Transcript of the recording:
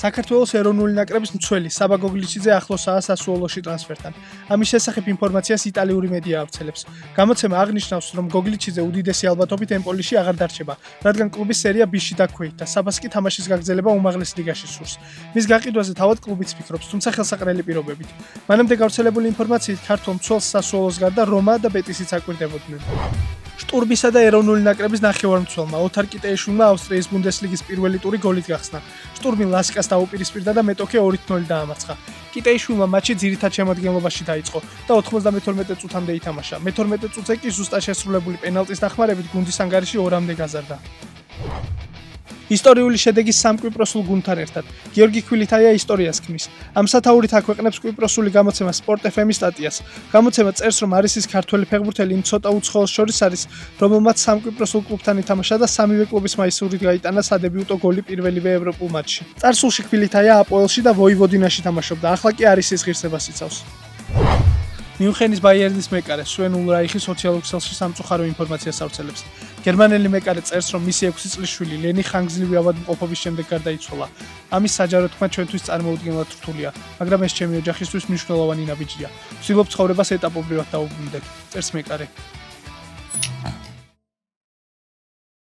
საქართველოს ეროვნული ნაკრების მცველი საბა გოგლიჩიძე ახლოსაა სასუოლოში ტრანსფერთან. ამის შესახებ ინფორმაციას იტალიური მედია ავრცელებს. გამოცემა აღნიშნავს, რომ გოგლიჩიძე უდიდესი ალბათობით ემპოლიში აღარ დარჩება, რადგან კლუბის სერია B-ში დაქვეითდა. საბას კი თამაშის გაგრძელება უმაღლეს ლიგაში სურს. მის გაყიდვაზე თავად კლუბიც ფიქრობს, თუმცა ხელსაყრელი პირობებით. მანამდე გავრცელებული ინფორმაციით ქართულ მცველს სასუოლოს გარდა რომა და ბეტისიც აკვირდებოდნენ. შტურმისა და ეროვნული ნაკრების ნახევარმცველმა ოთარ კიტეიშვილმა ავსტრიის ბუნდესლიგის პირველი ტური გოლით გახსნა. შტურმი ლასკას დაუპირისპირდა და მეტოქე 2-0 დაამარცხა. კიტეიშვილმა მატჩი ძირითად შემადგენლობაში დაიწყო და 92 წუთამდე ითამაშა. მე-12 წუთზე კი ზუსტად შესრულებული პენალტის დახმარებით გუნდის ანგარიში 2-მდე გაზარდა. ისტორიული შედეგის სამ კვიპროსულ გუნდთან ერთად გიორგი ქვილითაია ისტორიას ქმნის. ამ სათაურით აქვეყნებს კვიპროსული გამოცემა Sport FM-ის სტატიას. გამოცემა წერს, რომ არისის ქართველი ფეხბურთელი იმ ცოტა უცხოელს შორის არის, რომელმაც სამ კვიპროსულ კლუბთან ითამაშა და სამივე კლუბის მაისურით გაიტანა სადებიუტო გოლი პირველივე ევროპულ მატჩში. წარსულში ქვილითაია აპოელში და ვოივოდინაში თამაშობდა, ახლა კი არისის ღირსებას იცავს. მიუნხენის ბაიერნის მეკარე სვენ ულრაიხი სოციალურ ქსელში სამწუხარო ინფორმაციას ავრცელებს. გერმანელი მეკარე წერს, რომ მისი 6 წლის შვილი ლენი ხანგრძლივი ავადმყოფობის შემდეგ გარდაიცვალა. ამის საჯარო თქმა ჩვენთვის წარმოუდგენლად რთულია, მაგრამ ეს ჩემი ოჯახისთვის მნიშვნელოვანი ნაბიჯია. ვცდილობ ცხოვრებას ეტაპობრივად დაუბრუნდეთ, წერს მეკარე.